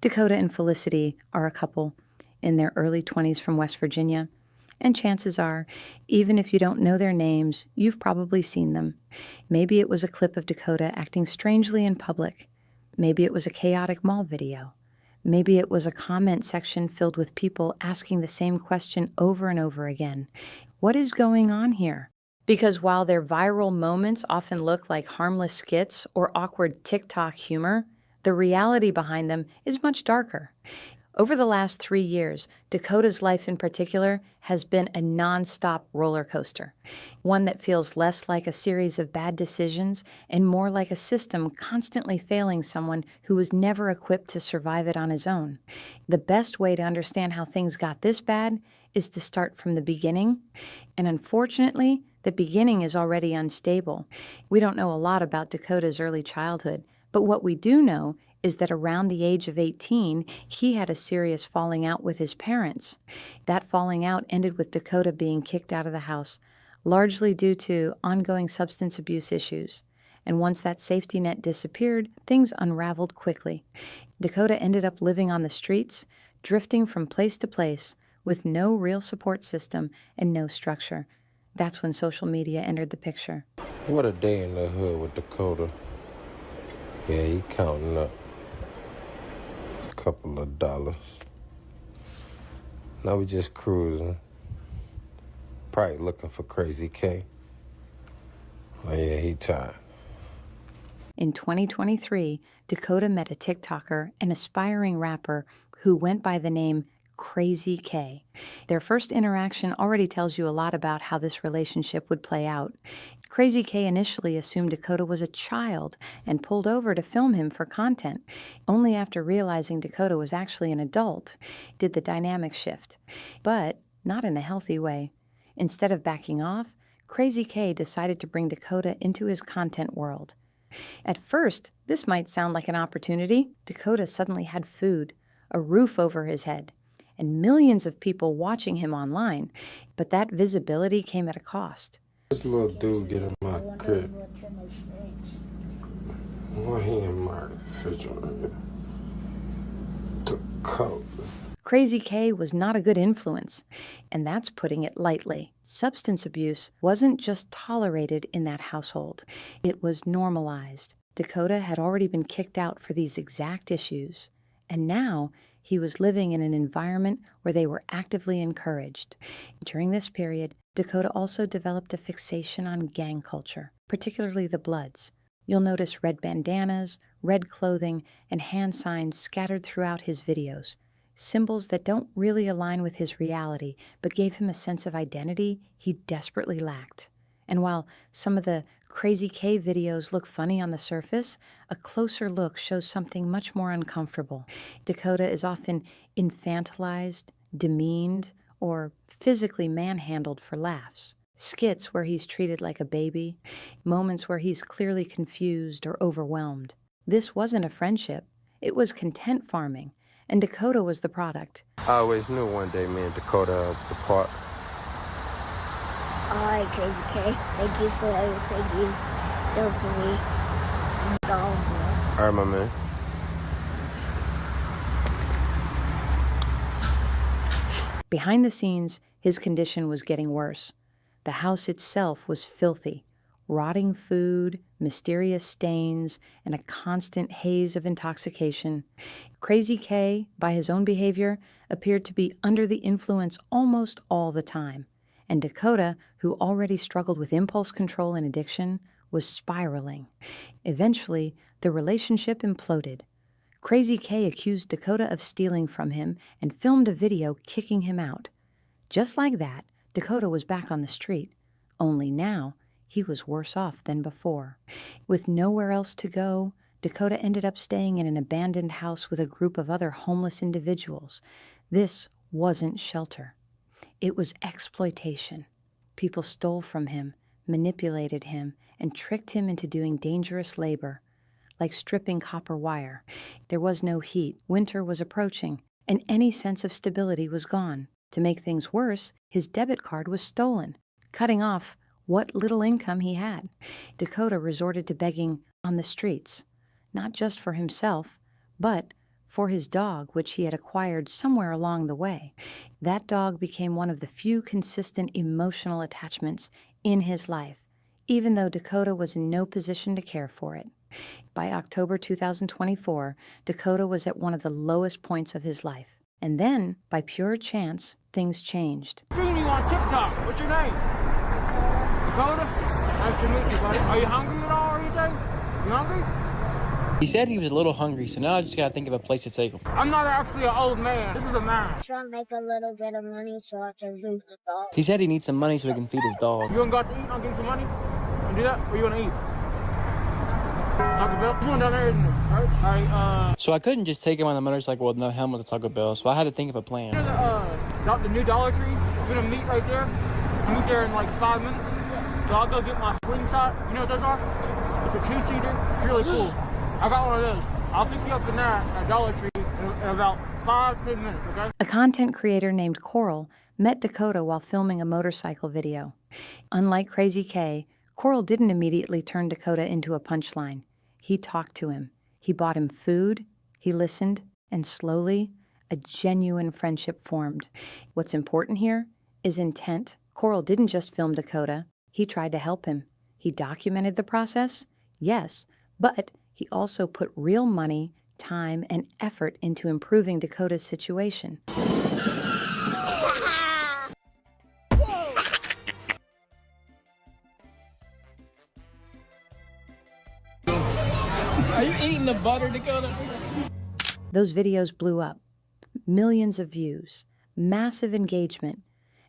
Dakota and Felicity are a couple in their early 20s from West Virginia, and chances are, even if you don't know their names, you've probably seen them. Maybe it was a clip of Dakota acting strangely in public. Maybe it was a chaotic mall video. Maybe it was a comment section filled with people asking the same question over and over again. What is going on here? Because while their viral moments often look like harmless skits or awkward TikTok humor, the reality behind them is much darker. Over the last 3 years, Dakota's life in particular has been a non-stop roller coaster, one that feels less like a series of bad decisions and more like a system constantly failing someone who was never equipped to survive it on his own. The best way to understand how things got this bad is to start from the beginning, and unfortunately, the beginning is already unstable. We don't know a lot about Dakota's early childhood, but what we do know is that around the age of 18, he had a serious falling out with his parents. That falling out ended with Dakota being kicked out of the house, largely due to ongoing substance abuse issues. And once that safety net disappeared, things unraveled quickly. Dakota ended up living on the streets, drifting from place to place, with no real support system and no structure. That's when social media entered the picture. What a day in the hood with Dakota. Yeah, he counting up a couple of dollars. Now we just cruising. Probably looking for Crazy K. Oh yeah, he tired. In 2023, Dakota met a TikToker, an aspiring rapper who went by the name Crazy K. Their first interaction already tells you a lot about how this relationship would play out. Crazy K initially assumed Dakota was a child and pulled over to film him for content. Only after realizing Dakota was actually an adult did the dynamic shift, but not in a healthy way. Instead of backing off, Crazy K decided to bring Dakota into his content world. At first, this might sound like an opportunity. Dakota suddenly had food, a roof over his head, and millions of people watching him online, but that visibility came at a cost. This little dude get in my crib. Why he in my refrigerator? The coat. Crazy K was not a good influence, and that's putting it lightly. Substance abuse wasn't just tolerated in that household, it was normalized. Dakota had already been kicked out for these exact issues, and now he was living in an environment where they were actively encouraged. During this period, Dakota also developed a fixation on gang culture, particularly the Bloods. You'll notice red bandanas, red clothing, and hand signs scattered throughout his videos, symbols that don't really align with his reality, but gave him a sense of identity he desperately lacked. And while some of the Crazy K videos look funny on the surface, a closer look shows something much more uncomfortable. Dakota is often infantilized, demeaned, or physically manhandled for laughs. Skits where he's treated like a baby, moments where he's clearly confused or overwhelmed. This wasn't a friendship, it was content farming, and Dakota was the product. I always knew one day me and Dakota would depart. All right, Crazy K. Thank you for everything you've done for me. I'm gone, bro. All right, my man. Behind the scenes, his condition was getting worse. The house itself was filthy. Rotting food, mysterious stains, and a constant haze of intoxication. Crazy K, by his own behavior, appeared to be under the influence almost all the time. And Dakota, who already struggled with impulse control and addiction, was spiraling. Eventually, the relationship imploded. Crazy K accused Dakota of stealing from him and filmed a video kicking him out. Just like that, Dakota was back on the street. Only now, he was worse off than before. With nowhere else to go, Dakota ended up staying in an abandoned house with a group of other homeless individuals. This wasn't shelter. It was exploitation. People stole from him, manipulated him, and tricked him into doing dangerous labor, like stripping copper wire. There was no heat, winter was approaching, and any sense of stability was gone. To make things worse, his debit card was stolen, cutting off what little income he had. Dakota resorted to begging on the streets, not just for himself, but for his dog, which he had acquired somewhere along the way. That dog became one of the few consistent emotional attachments in his life, even though Dakota was in no position to care for it. By October 2024, Dakota was at one of the lowest points of his life. And then, by pure chance, things changed. Seen you on TikTok. What's your name? Dakota? Nice to meet you, buddy. Are you hungry at all or anything? You hungry? He said he was a little hungry, so now I just gotta think of a place to take him. I'm not actually an old man. This is a man. I'm trying to make a little bit of money so I can feed the dog. He said he needs some money so he can feed his dog. You want to go out to eat? I'll give you some money. Want to do that? Or you want to eat? Taco Bell? You want down there, isn't it? Alright, So I couldn't just take him on the motorcycle with no helmet to Taco Bell, so I had to think of a plan. the new Dollar Tree. We're gonna meet right there. We'll meet there in like 5 minutes. So I'll go get my slingshot. You know what those are? It's a 2-seater. It's really cool. I got one of those. I'll pick you up in that at Dollar Tree in about 5-10 minutes, okay? A content creator named Coral met Dakota while filming a motorcycle video. Unlike Crazy K, Coral didn't immediately turn Dakota into a punchline. He talked to him. He bought him food. He listened. And slowly, a genuine friendship formed. What's important here is intent. Coral didn't just film Dakota. He tried to help him. He documented the process, yes, but he also put real money, time, and effort into improving Dakota's situation. Are you eating the butter, Dakota? Those videos blew up. Millions of views, massive engagement,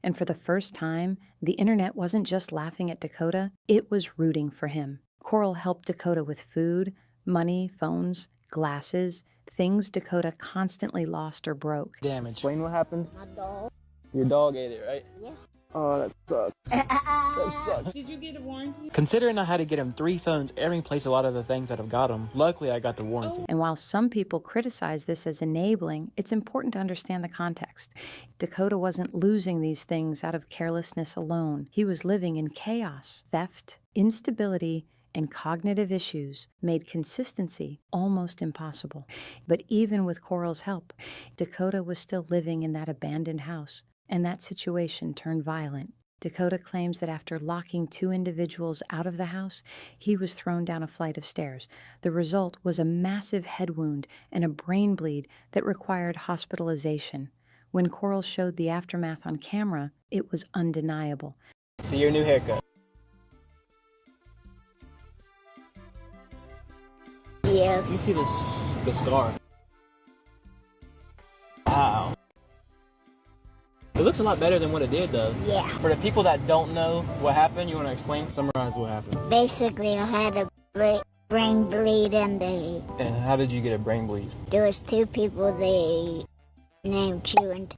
and for the first time, the internet wasn't just laughing at Dakota, it was rooting for him. Coral helped Dakota with food, money, phones, glasses, things Dakota constantly lost or broke. Damage. Explain what happened. My dog. Your dog ate it, right? Yeah. Oh, that sucks. That sucks. Did you get a warranty? Considering I had to get him 3 phones and replace a lot of the things that have got him, luckily I got the warranty. And while some people criticize this as enabling, it's important to understand the context. Dakota wasn't losing these things out of carelessness alone. He was living in chaos. Theft, instability, and cognitive issues made consistency almost impossible. But even with Coral's help, Dakota was still living in that abandoned house, and that situation turned violent. Dakota claims that after locking 2 individuals out of the house, he was thrown down a flight of stairs. The result was a massive head wound and a brain bleed that required hospitalization. When Coral showed the aftermath on camera, it was undeniable. See your new haircut. Yes. Let me see the scar. Wow. It looks a lot better than what it did, though. Yeah. For the people that don't know what happened, you want to explain? Summarize what happened. Basically, I had a brain bleed and And how did you get a brain bleed? there was 2 people they named Chew and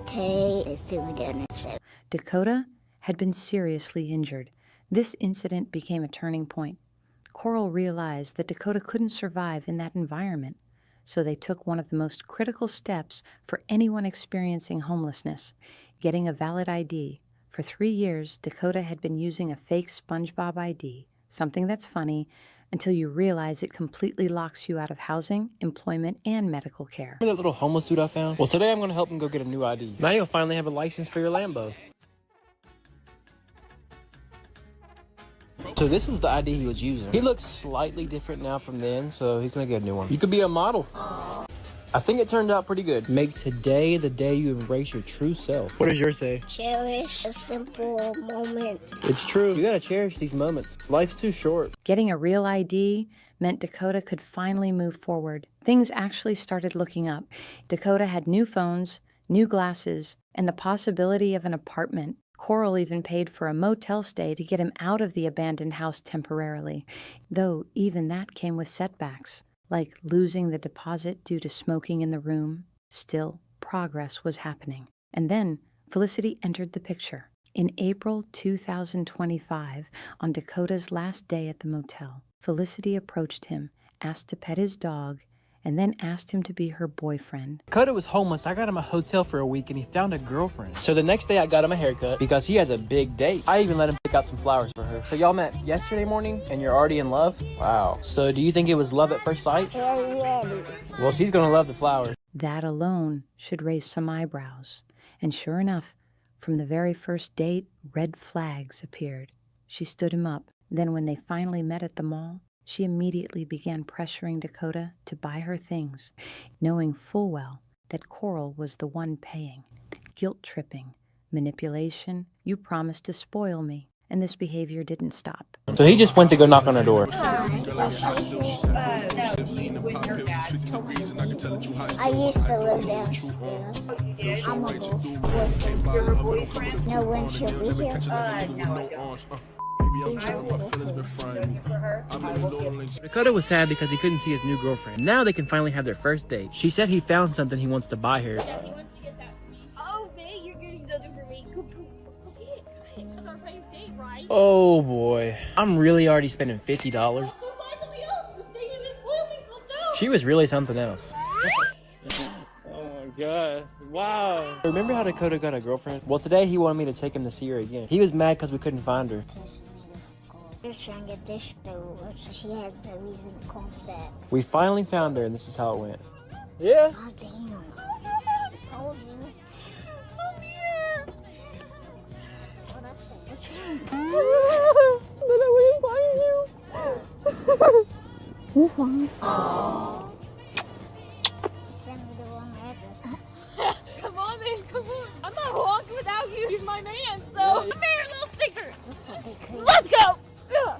Tay. They threw me down and said, Dakota had been seriously injured. This incident became a turning point. Coral realized that Dakota couldn't survive in that environment, so they took one of the most critical steps for anyone experiencing homelessness, getting a valid ID. For 3 years, Dakota had been using a fake SpongeBob ID, something that's funny, until you realize it completely locks you out of housing, employment, and medical care. Remember that little homeless dude I found? Well, today I'm going to help him go get a new ID. Now you'll finally have a license for your Lambo. So this was the ID he was using. He looks slightly different now from then, so he's gonna get a new one. You could be a model. I think it turned out pretty good. Make today the day you embrace your true self. What does yours say? cherish the simple moments. It's true. You gotta cherish these moments. Life's too short. Getting a real ID meant Dakota could finally move forward. Things actually started looking up. Dakota had new phones, new glasses, and the possibility of an apartment. Coral even paid for a motel stay to get him out of the abandoned house temporarily, though even that came with setbacks, like losing the deposit due to smoking in the room. Still, progress was happening. And then Felicity entered the picture. In April 2025, on Dakota's last day at the motel, Felicity approached him, asked to pet his dog, and then asked him to be her boyfriend. Dakota was homeless. I got him a hotel for a week and he found a girlfriend. So the next day I got him a haircut because he has a big date. I even let him pick out some flowers for her. So y'all met yesterday morning and you're already in love? Wow. So do you think it was love at first sight? Yeah. Well, she's gonna love the flowers. That alone should raise some eyebrows. And sure enough, from the very first date, red flags appeared. She stood him up. Then when they finally met at the mall, she immediately began pressuring Dakota to buy her things, knowing full well that Coral was the one paying. Guilt-tripping, manipulation, you promised to spoil me, and this behavior didn't stop. So he just went to go knock on her door. I used to live downstairs. I'm a boyfriend. You're her boyfriend? No one should be here. No, I don't. Dakota was sad because he couldn't see his new girlfriend. Now they can finally have their first date. She said he found something he wants to buy her. Yeah, he wants to get that for me. Oh, man, you're getting something for me. Go get it. This is our first date, right? Oh boy. I'm really already spending $50. Go buy something else. The same as clothing, so go. She was really something else. Oh my god. Wow. Remember how Dakota got a girlfriend? Well, today he wanted me to take him to see her again. He was mad because we couldn't find her. Just trying to get this over so she has no reason to come back. We finally found her and this is how it went. Yeah. Oh, damn. I told you. Come here. What I said. You're fine. Send me the wrong address. Come on, then. Come on. I'm not walking without you. He's my man, so come here, little stinker. Let's go.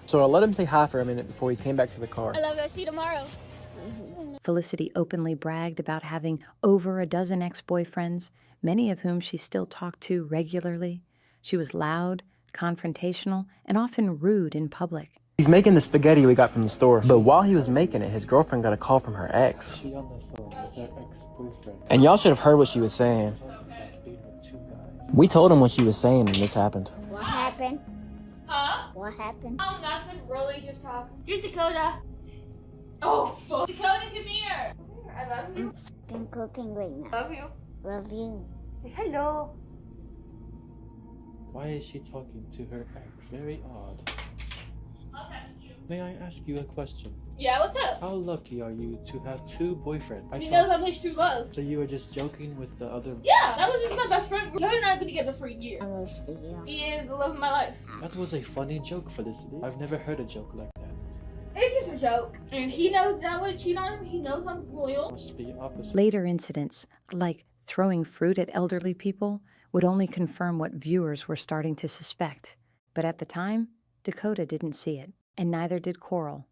So I let him say hi for a minute before he came back to the car. I love you. I'll see you tomorrow. Felicity openly bragged about having over a dozen ex-boyfriends, many of whom she still talked to regularly. She was loud, confrontational, and often rude in public. He's making the spaghetti we got from the store. But while he was making it, his girlfriend got a call from her ex. She on the phone with her ex-boyfriend. And y'all should have heard what she was saying. Being with two guys. We told him what she was saying and this happened. What happened? Huh? What happened? Oh, nothing. Really, just talking. Here's Dakota. Oh, fuck. Dakota, come here. I love you. I'm cooking right now. Love you. Love you. Say hello. Why is she talking to her ex? Very odd. I'll text you. May I ask you a question? Yeah, what's up? How lucky are you to have two boyfriends? He knows I'm his true love. So you were just joking with the other... Yeah, that was just my best friend. Dakota and I have been together for a year. I'm used to you. He is the love of my life. That was a funny joke, Felicity. I've never heard a joke like that. It's just a joke. And he knows that I wouldn't cheat on him. He knows I'm loyal. Must be opposite. Later incidents, like throwing fruit at elderly people, would only confirm what viewers were starting to suspect. But at the time, Dakota didn't see it, and neither did Coral.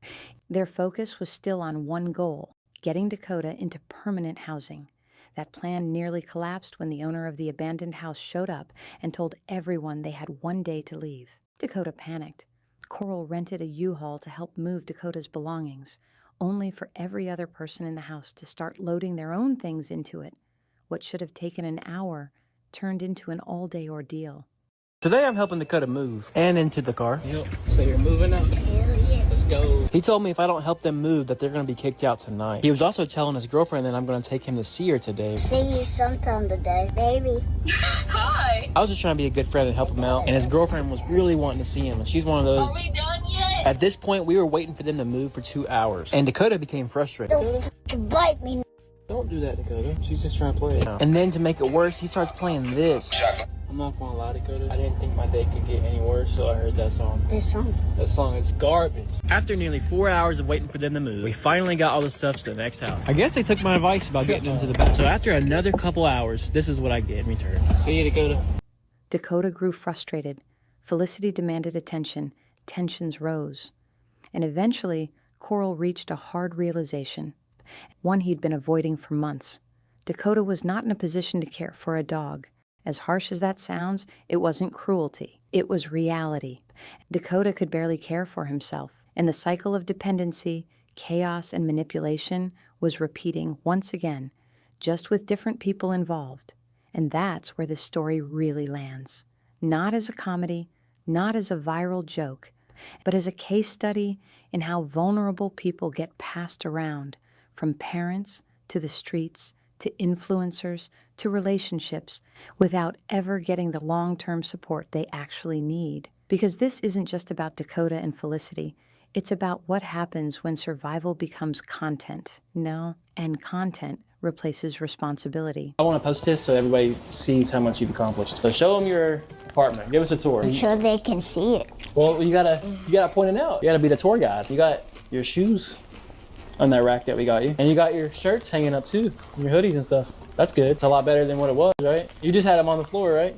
Their focus was still on one goal, getting Dakota into permanent housing. That plan nearly collapsed when the owner of the abandoned house showed up and told everyone they had one day to leave. Dakota panicked. Coral rented a U-Haul to help move Dakota's belongings, only for every other person in the house to start loading their own things into it. What should have taken an hour turned into an all-day ordeal. Today I'm helping Dakota move and into the car. Yep. So you're moving up? Hell yeah. Let's go. He told me if I don't help them move that they're going to be kicked out tonight. He was also telling his girlfriend that I'm going to take him to see her today. See you sometime today, baby. Hi. I was just trying to be a good friend and help him out, and his girlfriend was really wanting to see him, and she's one of those. Are we done yet? At this point, we were waiting for them to move for 2 hours, and Dakota became frustrated. Don't f***ing bite me. Don't do that, Dakota. She's just trying to play. And then to make it worse, he starts playing this. I'm not gonna lie, Dakota. I didn't think my day could get any worse, so I heard that song. This one. That song is garbage. After nearly 4 hours of waiting for them to move, we finally got all the stuff to the next house. I guess they took my advice about getting into the back. So after another couple hours, this is what I get in return. See you, Dakota. Dakota grew frustrated. Felicity demanded attention. Tensions rose. And eventually, Coral reached a hard realization, one he'd been avoiding for months. Dakota was not in a position to care for a dog. As harsh as that sounds, it wasn't cruelty. It was reality. Dakota could barely care for himself, and the cycle of dependency, chaos, and manipulation was repeating once again, just with different people involved. And that's where this story really lands. Not as a comedy, not as a viral joke, but as a case study in how vulnerable people get passed around from parents to the streets to influencers to relationships, without ever getting the long-term support they actually need. Because this isn't just about Dakota and Felicity. It's about what happens when survival becomes content. No, and content replaces responsibility. I want to post this so everybody sees how much you've accomplished. So show them your apartment. Give us a tour. I'm sure they can see it. Well, you gotta point it out. You gotta be the tour guide. You got your shoes on that rack that we got you, and you got your shirts hanging up too, your hoodies and stuff. That's good. It's a lot better than what it was, right? You just had them on the floor, right?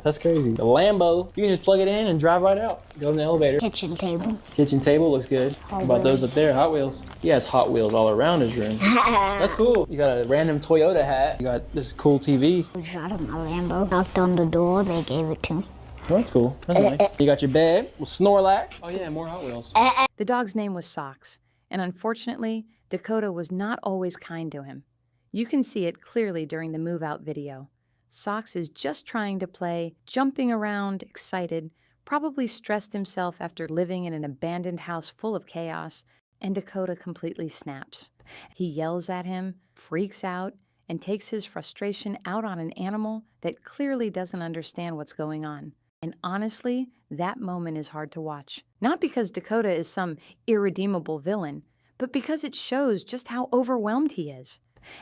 That's crazy. The Lambo, you can just plug it in and drive right out. Go in the elevator. Kitchen table. Kitchen table looks good. How about those up there? Hot Wheels. He has Hot Wheels all around his room. That's cool. You got a random Toyota hat. You got this cool TV. We shot him my Lambo. Knocked on the door, they gave it to him. Well, that's cool. That's nice. You got your bed with Snorlax. Oh yeah, more Hot Wheels. The dog's name was Socks, and unfortunately, Dakota was not always kind to him. You can see it clearly during the move-out video. Socks is just trying to play, jumping around, excited, probably stressed himself after living in an abandoned house full of chaos, and Dakota completely snaps. He yells at him, freaks out, and takes his frustration out on an animal that clearly doesn't understand what's going on. And honestly, that moment is hard to watch. Not because Dakota is some irredeemable villain, but because it shows just how overwhelmed he is.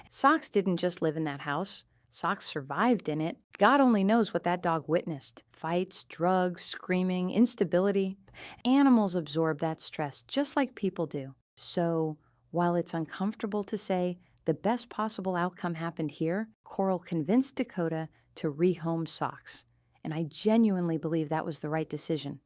Socks didn't just live in that house. Socks survived in it. God only knows what that dog witnessed. Fights, drugs, screaming, instability. Animals absorb that stress just like people do. So, while it's uncomfortable to say the best possible outcome happened here, Coral convinced Dakota to rehome Socks. And I genuinely believe that was the right decision.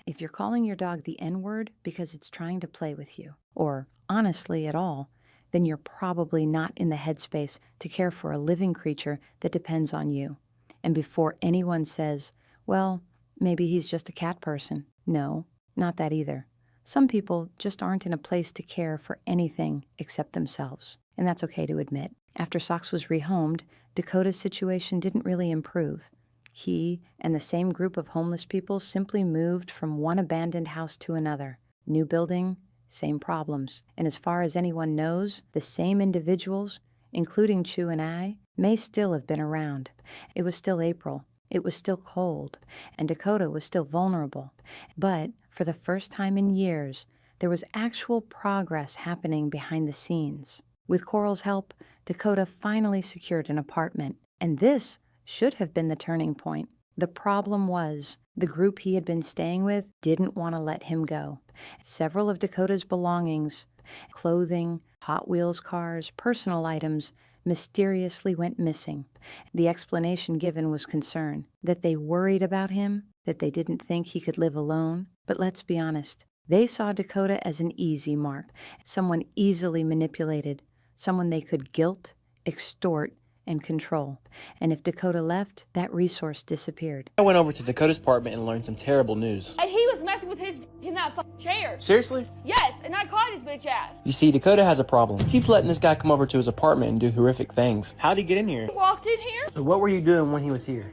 If you're calling your dog the N-word because it's trying to play with you, or honestly at all, then you're probably not in the headspace to care for a living creature that depends on you. And before anyone says, well, maybe he's just a cat person. No, not that either. Some people just aren't in a place to care for anything except themselves. And that's okay to admit. After Socks was rehomed, Dakota's situation didn't really improve. He and the same group of homeless people simply moved from one abandoned house to another. New building, same problems. And as far as anyone knows, the same individuals, including Chu and I, may still have been around. It was still April. It was still cold. And Dakota was still vulnerable. But for the first time in years, there was actual progress happening behind the scenes. With Coral's help, Dakota finally secured an apartment. And this should have been the turning point. The problem was, the group he had been staying with didn't want to let him go. Several of Dakota's belongings, clothing, Hot Wheels cars, personal items, mysteriously went missing. The explanation given was concern, that they worried about him, that they didn't think he could live alone. But let's be honest, they saw Dakota as an easy mark, someone easily manipulated, someone they could guilt, extort, and control. And if Dakota left, that resource disappeared. I went over to Dakota's apartment and learned some terrible news. And he was messing with his in that chair. Seriously? Yes, and I caught his bitch ass. You see, Dakota has a problem. He keeps letting this guy come over to his apartment and do horrific things. How'd he get in here? He walked in here. So what were you doing when he was here?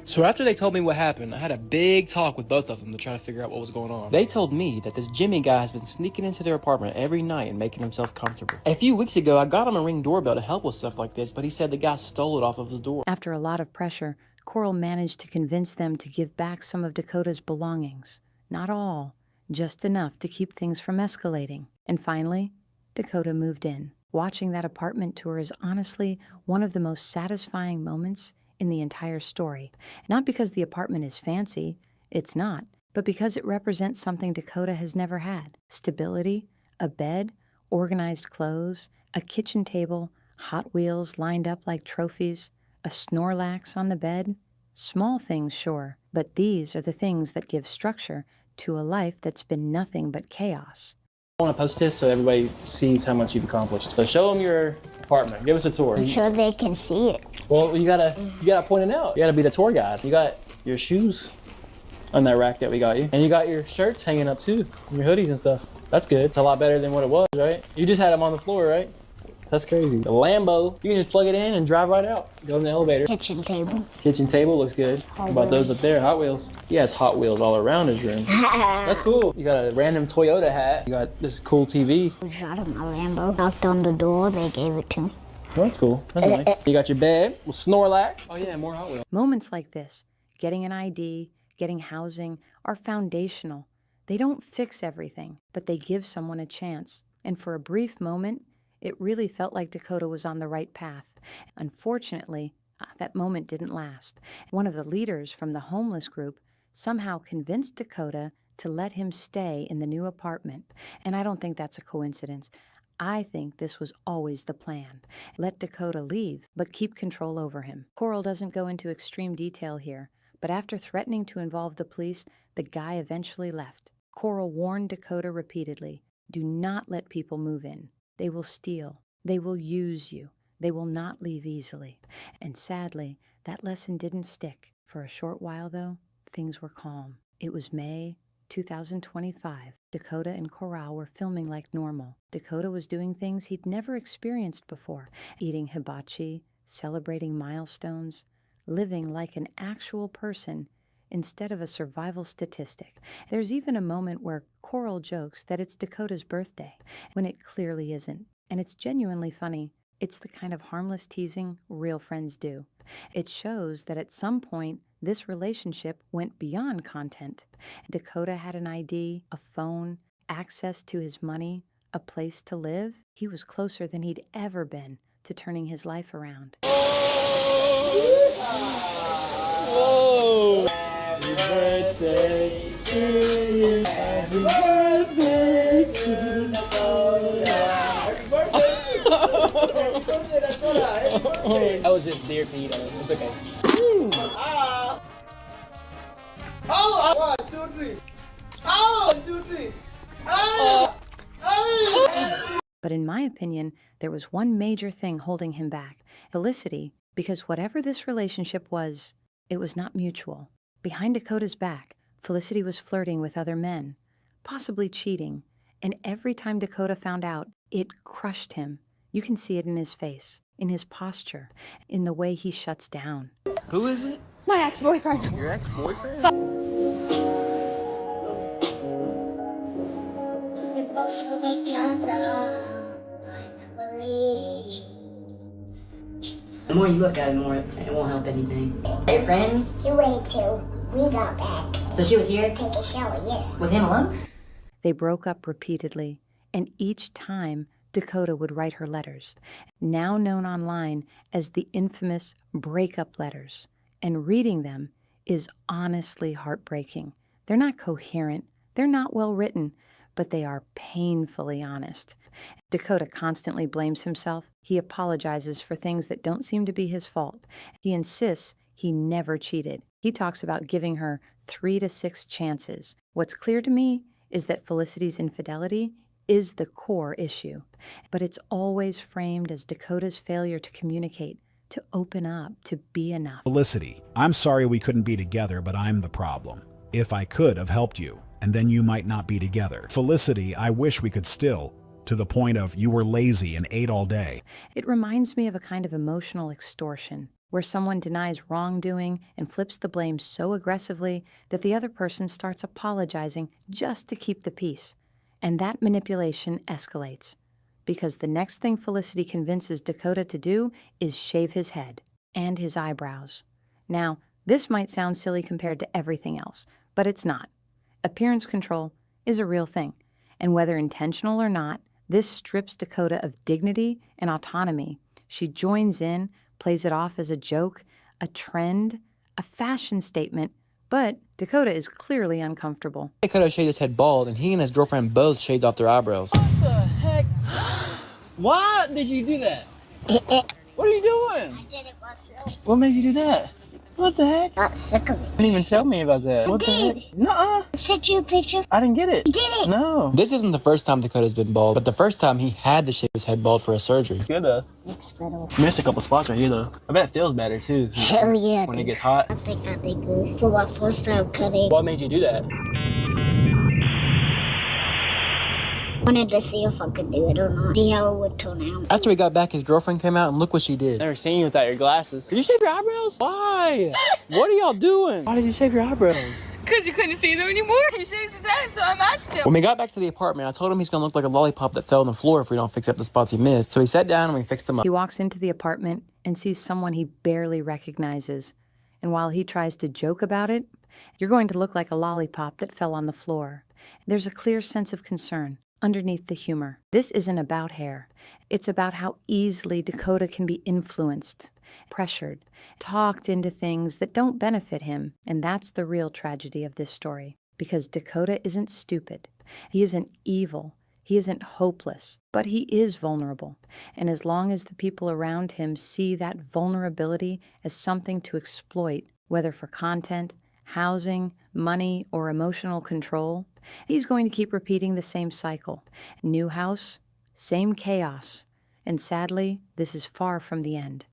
So after they told me what happened, I had a big talk with both of them to try to figure out what was going on. They told me that this Jimmy guy has been sneaking into their apartment every night and making himself comfortable. A few weeks ago, I got him a Ring doorbell to help with stuff like this, but he said the guy stole it off of his door. After a lot of pressure, Coral managed to convince them to give back some of Dakota's belongings. Not all, just enough to keep things from escalating. And finally, Dakota moved in. Watching that apartment tour is honestly one of the most satisfying moments in the entire story. Not because the apartment is fancy, it's not, but because it represents something Dakota has never had. Stability, a bed, organized clothes, a kitchen table, Hot Wheels lined up like trophies, a Snorlax on the bed. Small things, sure, but these are the things that give structure to a life that's been nothing but chaos. I want to post this so everybody sees how much you've accomplished. So show them your apartment. Give us a tour. I'm sure they can see it. Well, you gotta point it out. You gotta be the tour guide. You got your shoes on that rack that we got you, and you got your shirts hanging up too, your hoodies and stuff. That's good. It's a lot better than what it was, right? You just had them on the floor, right? That's crazy. The Lambo, you can just plug it in and drive right out. Go in the elevator. Kitchen table. Kitchen table looks good. What about those up there? Hot Wheels. He has Hot Wheels all around his room. That's cool. You got a random Toyota hat. You got this cool TV. I shot him my Lambo. Knocked on the door, they gave it to me. Well, that's cool. That's nice. You got your bed with Snorlax. Oh yeah, more Hot Wheels. Moments like this, getting an ID, getting housing, are foundational. They don't fix everything, but they give someone a chance. And for a brief moment, it really felt like Dakota was on the right path. Unfortunately, that moment didn't last. One of the leaders from the homeless group somehow convinced Dakota to let him stay in the new apartment. And I don't think that's a coincidence. I think this was always the plan. Let Dakota leave, but keep control over him. Coral doesn't go into extreme detail here, but after threatening to involve the police, the guy eventually left. Coral warned Dakota repeatedly, do not let people move in. They will steal. They will use you. They will not leave easily. And sadly, that lesson didn't stick. For a short while, though, things were calm. It was May 2025. Dakota and Coral were filming like normal. Dakota was doing things he'd never experienced before, eating hibachi, celebrating milestones, living like an actual person instead of a survival statistic. There's even a moment where Coral jokes that it's Dakota's birthday, when it clearly isn't. And it's genuinely funny. It's the kind of harmless teasing real friends do. It shows that at some point, this relationship went beyond content. Dakota had an ID, a phone, access to his money, a place to live. He was closer than he'd ever been to turning his life around. Whoa! Happy birthday to you. Happy birthday to Dakota. Happy birthday. That was just dear Pete. It's okay. But in my opinion, there was one major thing holding him back. Felicity, because whatever this relationship was, it was not mutual. Behind Dakota's back, Felicity was flirting with other men, possibly cheating, and every time Dakota found out, it crushed him. You can see it in his face, in his posture, in the way he shuts down. Who is it? My ex-boyfriend. Your ex-boyfriend? The more you look at it, the more it won't help anything. Your friend? He waited till we got back. So she was here? Take a shower, yes. With him alone? They broke up repeatedly, and each time Dakota would write her letters, now known online as the infamous breakup letters. And reading them is honestly heartbreaking. They're not coherent, they're not well written, but they are painfully honest. Dakota constantly blames himself. He apologizes for things that don't seem to be his fault. He insists he never cheated. He talks about giving her 3 to 6 chances. What's clear to me is that Felicity's infidelity is the core issue, but it's always framed as Dakota's failure to communicate, to open up, to be enough. Felicity, I'm sorry we couldn't be together, but I'm the problem. If I could have helped you, and then you might not be together. Felicity, I wish we could still, to the point of you were lazy and ate all day. It reminds me of a kind of emotional extortion, where someone denies wrongdoing and flips the blame so aggressively that the other person starts apologizing just to keep the peace. And that manipulation escalates, because the next thing Felicity convinces Dakota to do is shave his head and his eyebrows. Now, this might sound silly compared to everything else, but it's not. Appearance control is a real thing, and whether intentional or not, this strips Dakota of dignity and autonomy. She joins in, plays it off as a joke, a trend, a fashion statement, but Dakota is clearly uncomfortable. Dakota shaved his head bald, and he and his girlfriend both shaved off their eyebrows. What the heck? Why did you do that? What are you doing? I did it myself. What made you do that? What the heck? I got sick of it. You didn't even tell me about that. What the heck? Nuh-uh. I sent you a picture. I didn't get it. You did it. No. This isn't the first time Dakota's been bald, but the first time he had to shave his head bald for a surgery. It's good though. Looks better. Missed a couple spots right here though. I bet it feels better too. Hell yeah. When it gets hot. I think I did good. For my first time cutting. What made you do that? Wanted to see if I could do it or not. See how it would turn out. After we got back, his girlfriend came out and look what she did. Never seen you without your glasses. Did you shave your eyebrows? Why? What are y'all doing? Why did you shave your eyebrows? Because you couldn't see them anymore. He shaves his head, so I matched him. When we got back to the apartment, I told him he's gonna look like a lollipop that fell on the floor if we don't fix up the spots he missed. So he sat down and we fixed him up. He walks into the apartment and sees someone he barely recognizes. And while he tries to joke about it, you're going to look like a lollipop that fell on the floor. There's a clear sense of concern underneath the humor. This isn't about hair. It's about how easily Dakota can be influenced, pressured, talked into things that don't benefit him. And that's the real tragedy of this story. Because Dakota isn't stupid. He isn't evil. He isn't hopeless. But he is vulnerable. And as long as the people around him see that vulnerability as something to exploit, whether for content, housing, money, or emotional control, he's going to keep repeating the same cycle. New house, same chaos. And sadly, this is far from the end.